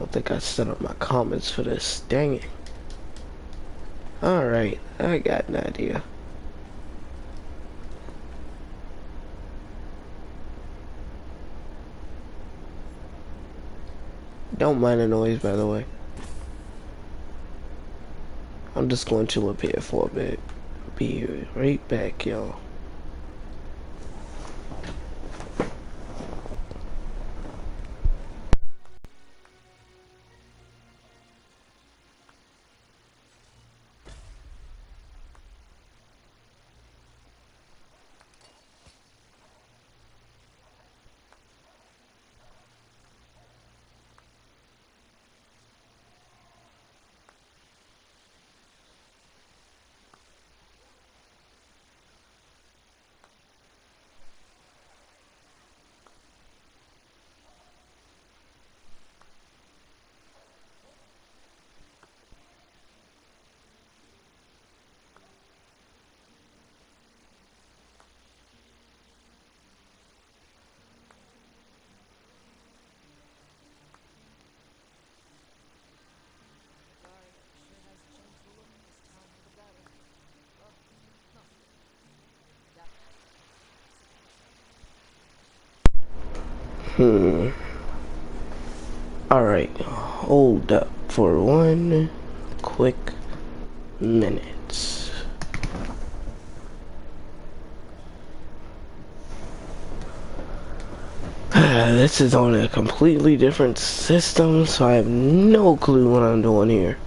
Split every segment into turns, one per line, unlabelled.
don't think I set up my comments for this. Dang it. Alright, I got an idea. Don't mind the noise, by the way. I'm just going to up here for a bit. Be right back, y'all. Alright, hold up for 1 quick minute. This is on a completely different system, so I have no clue what I'm doing here.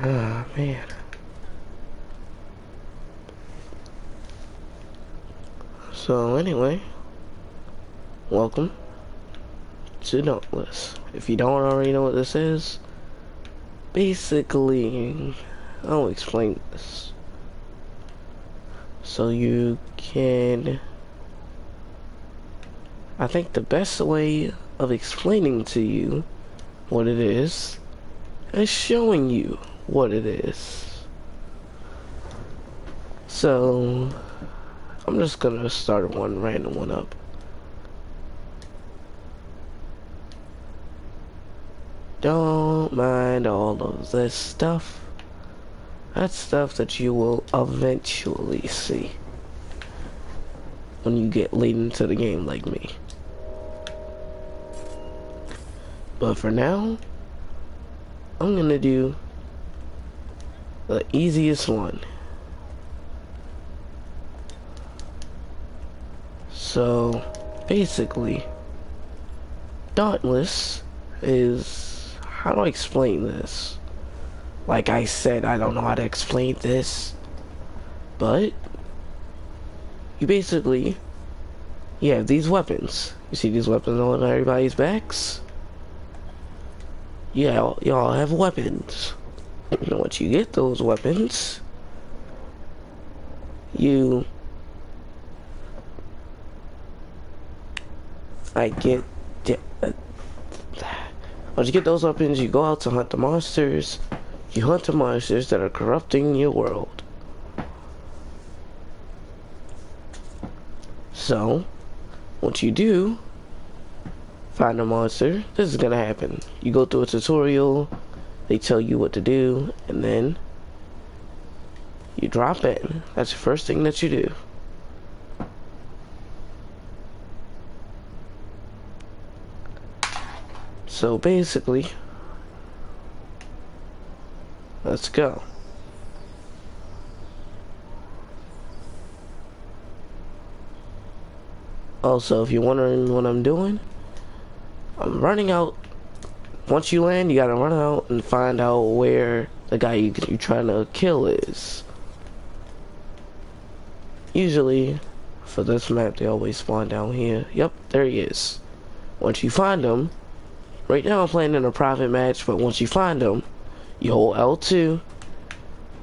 Ah, man. So anyway, welcome to Dauntless. If you don't already know what this is, basically, I'll explain this. So you can... I think the best way of explaining to you what it is showing you what it is. So, I'm just gonna start one random one up. Don't mind all of this stuff. That's stuff that you will eventually see when you get late into the game like me. But for now, I'm gonna do the easiest one. So, basically, Dauntless is... how do I explain this? Like I said, I don't know how to explain this. But, you basically... you have these weapons. You see these weapons on everybody's backs? Yeah, y'all have weapons. And once you get those weapons, you... once you get those weapons, you go out to hunt the monsters. You hunt the monsters that are corrupting your world. So, once you do find a monster, this is gonna happen. You go through a tutorial, they tell you what to do, and then you drop in. That's the first thing that you do. So basically, let's go. Also, if you're wondering what I'm doing, I'm running out. Once you land, you gotta run out and find out where the guy you're trying to kill is. Usually, for this map, they always spawn down here. Yep, there he is. Once you find him, right now I'm playing in a private match, but once you find him, you hold L2,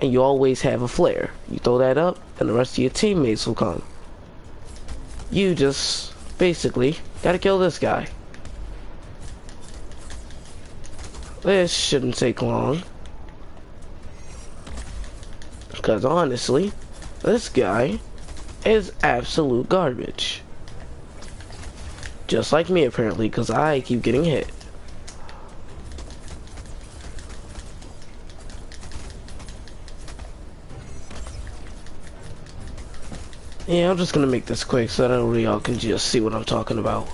and you always have a flare. You throw that up, and the rest of your teammates will come. You just, basically, gotta kill this guy. This shouldn't take long. Because honestly, this guy is absolute garbage. Just like me apparently, because I keep getting hit. Yeah, I'm just gonna make this quick so that y'all can just see what I'm talking about.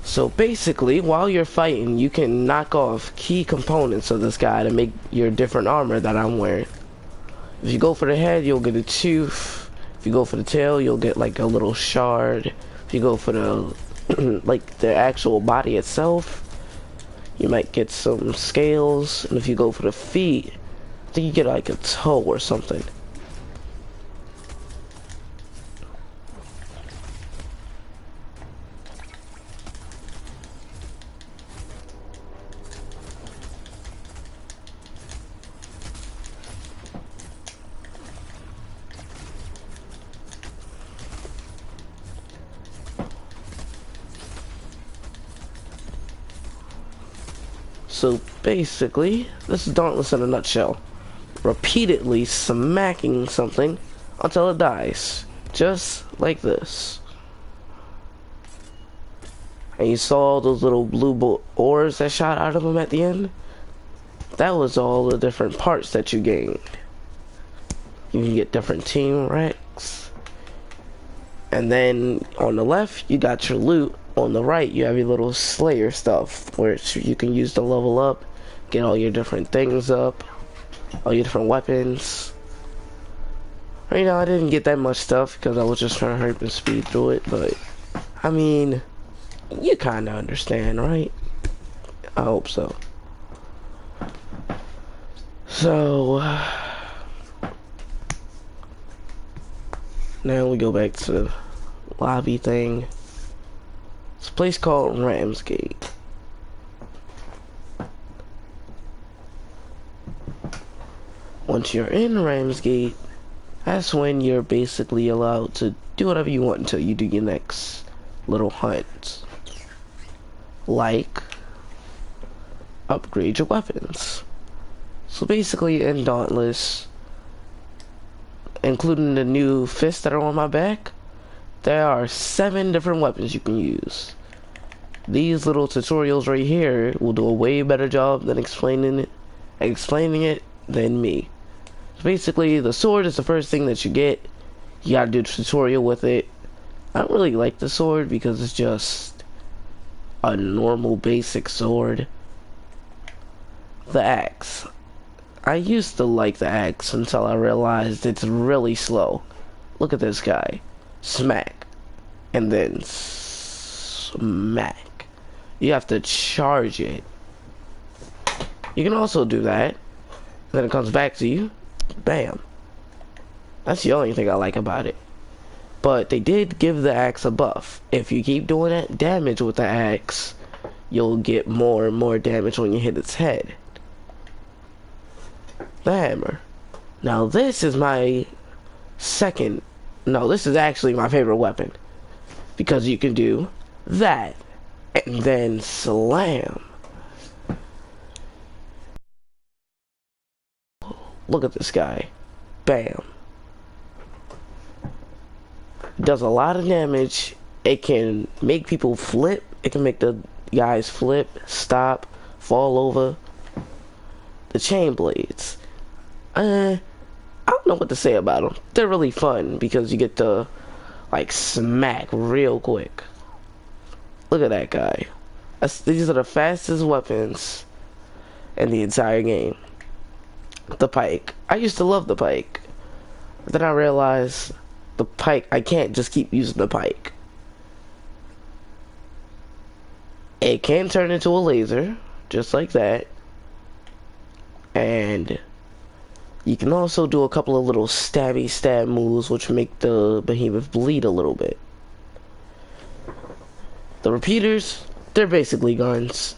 So basically, while you're fighting, you can knock off key components of this guy to make your different armor that I'm wearing. If you go for the head, you'll get a tooth. If you go for the tail, you'll get like a little shard. If you go for the like the actual body itself, you might get some scales. And if you go for the feet, I think you get like a toe or something. So basically, this is Dauntless in a nutshell. Repeatedly smacking something until it dies. Just like this. And you saw all those little blue ores that shot out of him at the end? That was all the different parts that you gained. You can get different team wrecks. And then on the left, you got your loot. On the right, you have your little Slayer stuff, where you can use to level up, get all your different things up, all your different weapons. Right now, I didn't get that much stuff because I was just trying to hurry up and speed through it, but I mean, you kind of understand, right? I hope so. So, now we go back to the lobby thing. It's a place called Ramsgate. Once you're in Ramsgate, that's when you're basically allowed to do whatever you want until you do your next little hunt. Like, upgrade your weapons. So basically in Dauntless, including the new fists that are on my back, there are 7 different weapons you can use. These little tutorials right here will do a way better job than explaining it than me. So basically, the sword is the first thing that you get. You gotta do the tutorial with it. I don't really like the sword because it's just a normal basic sword. The axe. I used to like the axe until I realized it's really slow. Look at this guy. Smack. And then smack. You have to charge it. You can also do that. Then it comes back to you. Bam. That's the only thing I like about it. But they did give the axe a buff. If you keep doing that damage with the axe, you'll get more and more damage when you hit its head. The hammer. Now this is my second... No, this is actually my favorite weapon. Because you can do that. And then slam. Look at this guy. Bam. It does a lot of damage. It can make people flip. It can make the guys flip, stop, fall over. The chain blades. I don't know what to say about them. They're really fun because you get to like smack real quick. Look at that guy. These are the fastest weapons in the entire game. The pike. I used to love the pike. But then I realized the pike, I can't just keep using the pike. It can turn into a laser, just like that. And you can also do a couple of little stabby stab moves which make the behemoth bleed a little bit. The repeaters, they're basically guns.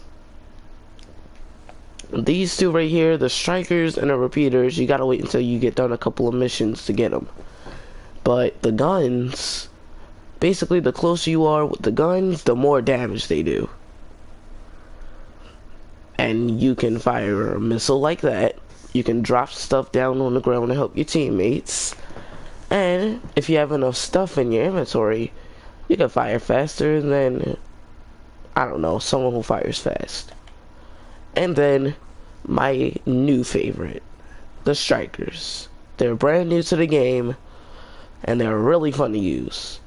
These two right here, the strikers and the repeaters, you gotta wait until you get done a couple of missions to get them. But the guns, Basically, the closer you are with the guns, the more damage they do. And you can fire a missile like that. You can drop stuff down on the ground to help your teammates. And if you have enough stuff in your inventory, you can fire faster than, I don't know, someone who fires fast. And then, my new favorite, the strikers. They're brand new to the game, and they're really fun to use.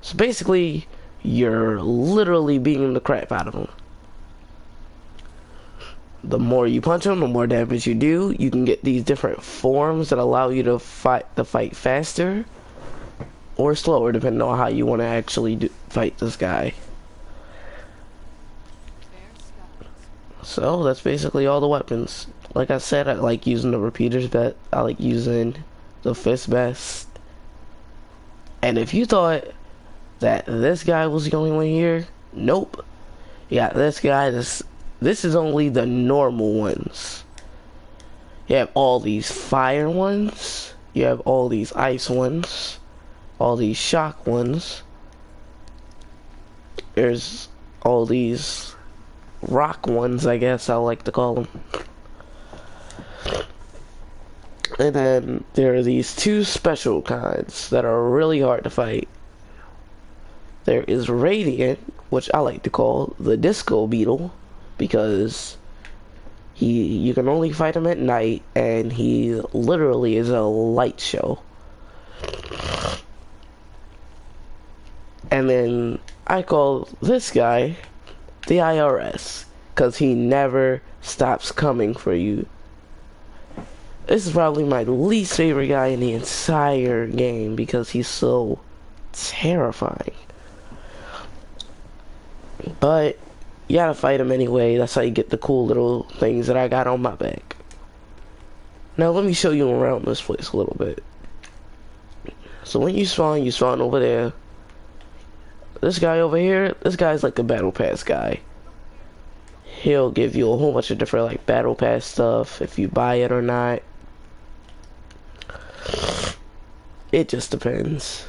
So basically, you're literally beating the crap out of them. The more you punch them, the more damage you do. You can get these different forms that allow you to fight faster or slower, depending on how you want to actually fight this guy. So that's basically all the weapons. Like I said, I like using the repeaters best. I like using the fist best. And if you thought that this guy was the only one here, nope. You got this guy. This is only the normal ones. You have all these fire ones. You have all these ice ones. All these shock ones. There's all these rock ones, I guess I like to call them. And then there are these two special kinds that are really hard to fight. There is Radiant, which I like to call the Disco Beetle, because you can only fight him at night, and he literally is a light show. And then I call this guy the IRS, because he never stops coming for you. This is probably my least favorite guy in the entire game, because he's so terrifying. But you gotta fight him anyway. That's how you get the cool little things that I got on my back. Now let me show you around this place a little bit. So when you spawn over there. This guy over here, this guy's like the battle pass guy. He'll give you a whole bunch of different like battle pass stuff if you buy it or not. It just depends.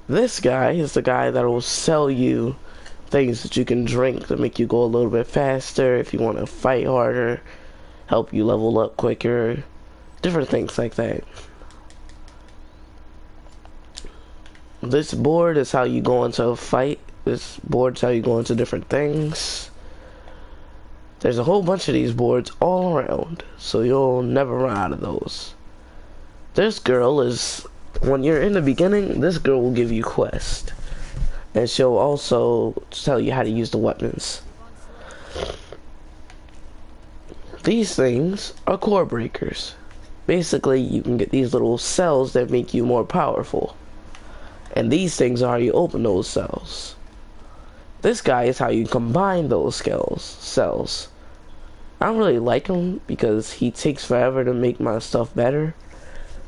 This guy is the guy that will sell you things that you can drink to make you go a little bit faster if you want to fight harder, help you level up quicker, different things like that. This board is how you go into a fight. This board is how you go into different things. There's a whole bunch of these boards all around, so you'll never run out of those. This girl is, when you're in the beginning, this girl will give you quests. And she'll also tell you how to use the weapons. These things are core breakers. Basically, you can get these little cells that make you more powerful. And these things are how you open those cells. This guy is how you combine those cells. I don't really like him because he takes forever to make my stuff better.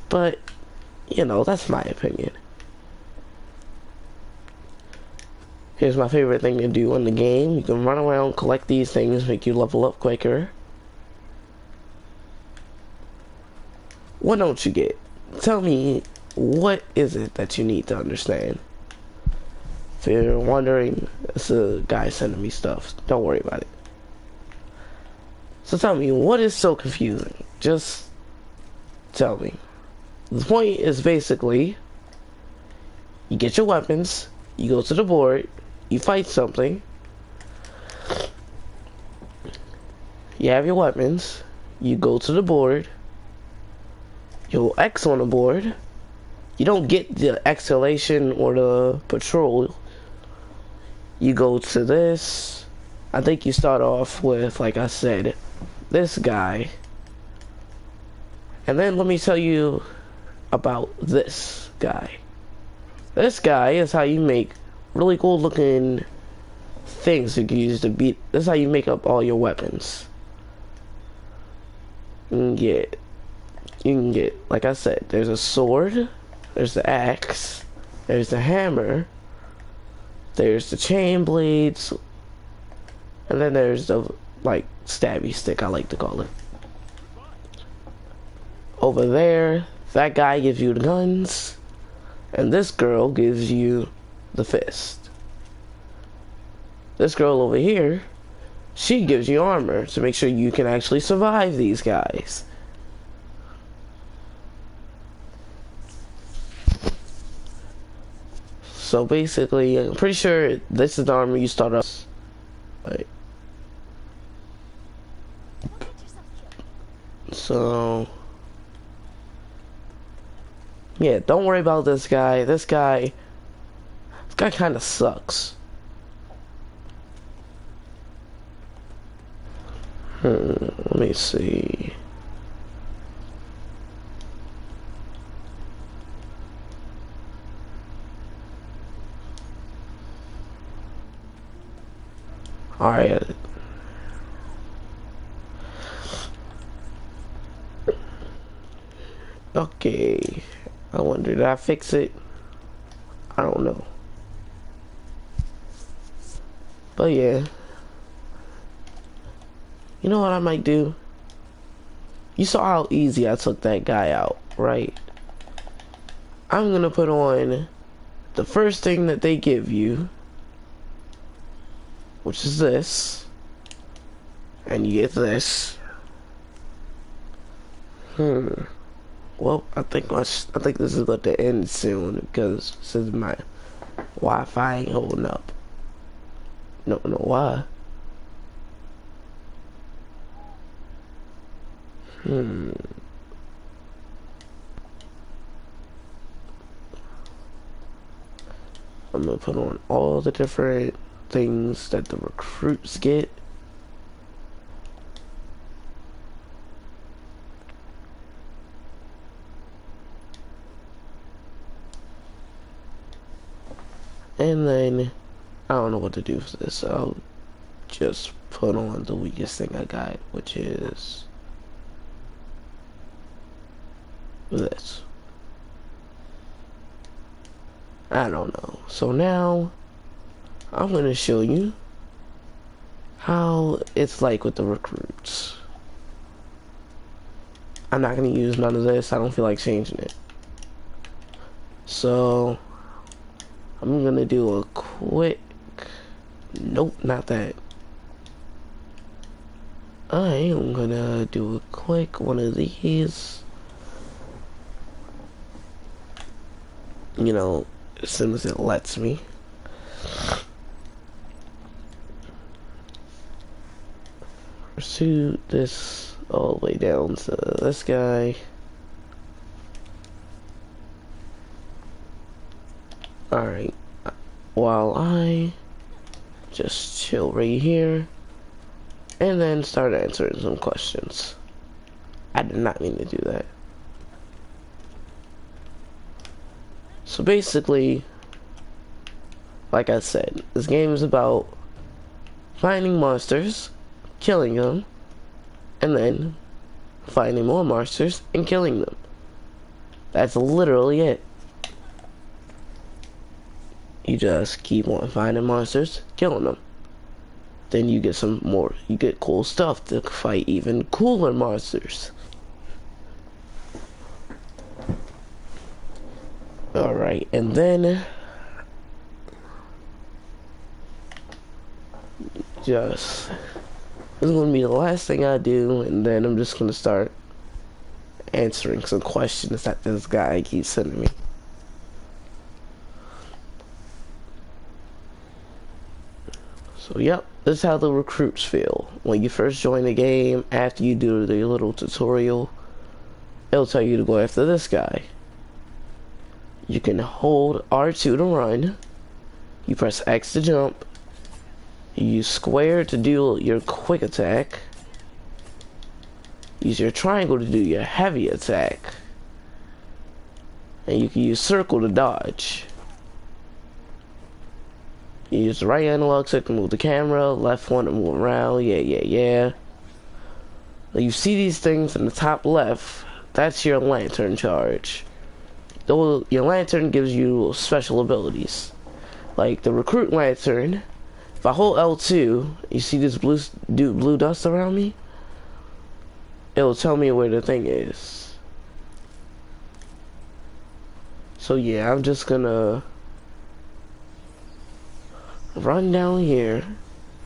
But, you know, that's my opinion. Here's my favorite thing to do in the game. You can run around, collect these things, make you level up quicker. What don't you get? Tell me, what is it that you need to understand? If you're wondering, it's a guy sending me stuff. Don't worry about it. So tell me, what is so confusing? Just tell me. The point is basically, you get your weapons, you go to the board, you fight something, you have your weapons, you go to the board, you'll X on the board, you don't get the exhalation or the patrol, you go to this, I think you start off with, like I said, this guy, and then let me tell you about this guy. This guy is how you make really cool looking things you can use to beat. This is how you make up all your weapons. You can get, like I said, there's a sword, there's the axe, there's the hammer, there's the chain blades, and then there's the, like, stabby stick, I like to call it. Over there, That guy gives you the guns, and this girl gives you the fist. This girl over here, she gives you armor to make sure you can actually survive these guys. So basically, I'm pretty sure this is the armor you start off. Right. So, yeah, don't worry about this guy. This guy kind of sucks. Let me see. Alright. Okay. I wonder, did I fix it? I don't know. But yeah. You know what I might do? You saw how easy I took that guy out, right? I'm gonna put on the first thing that they give you, which is this, and you get this. Well, I think this is about to end soon because since my Wi-Fi ain't holding up. Don't know why. I'm gonna put on all the different things that the recruits get. And then, I don't know what to do for this, so I'll just put on the weakest thing I got, which is this. I don't know. So now, I'm gonna show you how it's like with the recruits. I'm not gonna use none of this. I don't feel like changing it. So, I'm gonna do a quick... Nope, not that. I am gonna do a quick one of these. You know, as soon as it lets me. Pursue this all the way down to this guy. Alright, while I just chill right here and then start answering some questions. I did not mean to do that. So basically, like I said, this game is about finding monsters, killing them, and then finding more monsters and killing them. That's literally it. You just keep on finding monsters, killing them. Then you get some more, you get cool stuff to fight even cooler monsters. Alright, and then this is gonna be the last thing I do, and then I'm just gonna start answering some questions that this guy keeps sending me. So yep, this is how the recruits feel. When you first join the game, after you do the little tutorial, it'll tell you to go after this guy. You can hold R2 to run, you press X to jump, you use square to do your quick attack, use your triangle to do your heavy attack, and you can use circle to dodge. You use the right analog stick to move the camera, left one to move around, yeah. Now you see these things in the top left, that's your lantern charge. Though your lantern gives you special abilities. Like the recruit lantern, if I hold L2, you see this blue dust around me? It'll tell me where the thing is. So yeah, I'm just gonna run down here.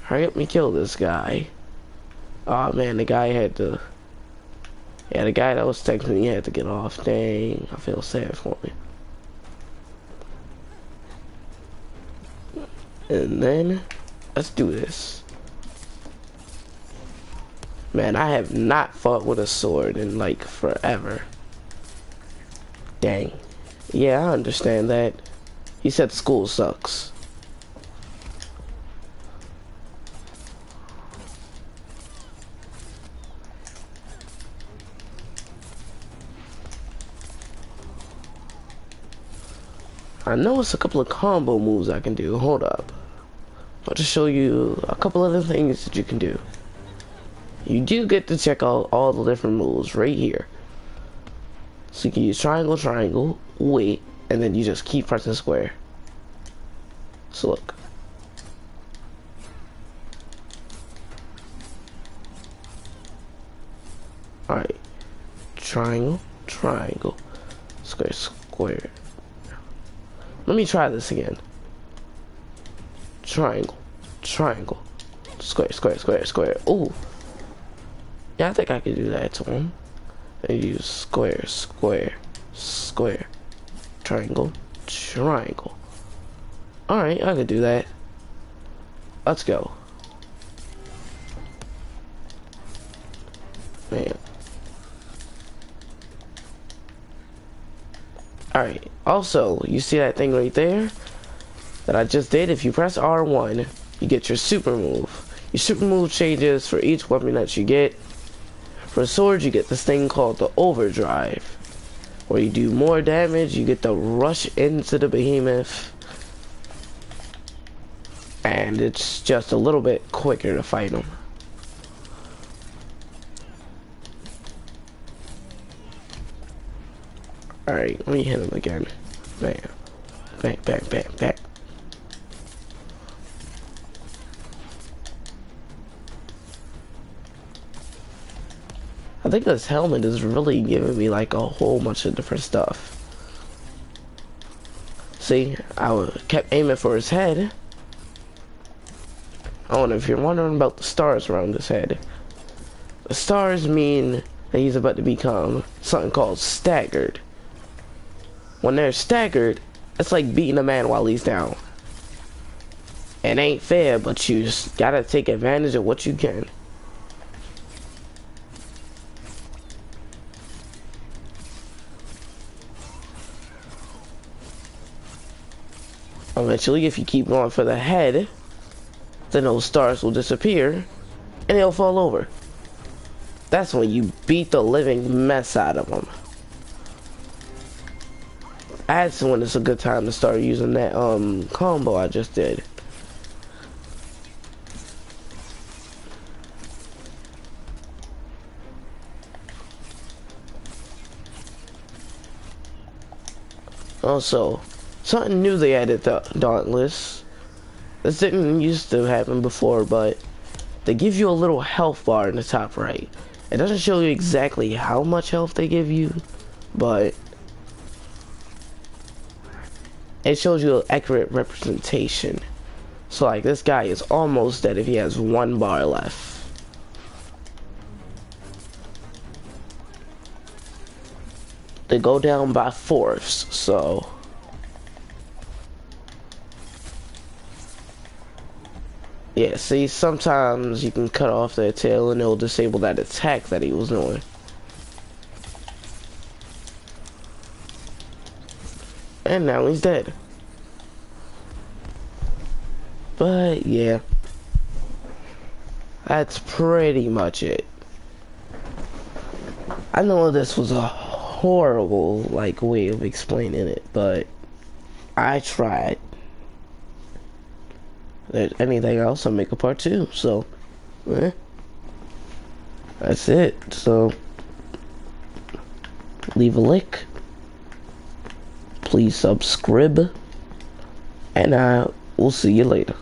Hurry up and kill this guy. Oh man, the guy had to... Yeah, the guy that was texting me had to get off. Dang, I feel sad for me. And then, let's do this. Man, I have not fought with a sword in like forever. Dang. Yeah, I understand that. He said school sucks. I know it's a couple of combo moves I can do. Hold up. I'll just show you a couple other things that you can do. You do get to check out all the different moves right here. So you can use triangle, triangle, wait, and then you just keep pressing square. So look. Alright. Triangle, triangle, square, square. Let me try this again. Triangle, triangle, square, square, square, square. Ooh. Yeah, I think I could do that to him. And use square, square, square, triangle, triangle. Alright, I could do that. Let's go. Man. Alright, also, you see that thing right there that I just did? If you press R1, you get your super move. Your super move changes for each weapon that you get. For swords, you get this thing called the overdrive, where you do more damage, you get to rush into the behemoth, and it's just a little bit quicker to fight them. Alright, let me hit him again. Bam. Bang, bang, bang, bang. I think this helmet is really giving me like a whole bunch of different stuff. See, I kept aiming for his head. I wonder if you're wondering about the stars around his head. The stars mean that he's about to become something called staggered. When they're staggered, it's like beating a man while he's down. It ain't fair, but you just gotta take advantage of what you can. Eventually, if you keep going for the head, then those stars will disappear and they'll fall over. That's when you beat the living mess out of them. That's when it's a good time to start using that combo I just did. Also, something new they added to Dauntless. This didn't used to happen before, but they give you a little health bar in the top right. It doesn't show you exactly how much health they give you, but it shows you an accurate representation. So like, this guy is almost dead if he has 1 bar left. They go down by fourths, so yeah, see, sometimes you can cut off their tail and it'll disable that attack that he was doing. And now he's dead. But yeah, that's pretty much it. I know this was a horrible like way of explaining it, but I tried. If there's anything else, I'll make a part 2. So that's it. So leave a like, please subscribe, and I will see you later.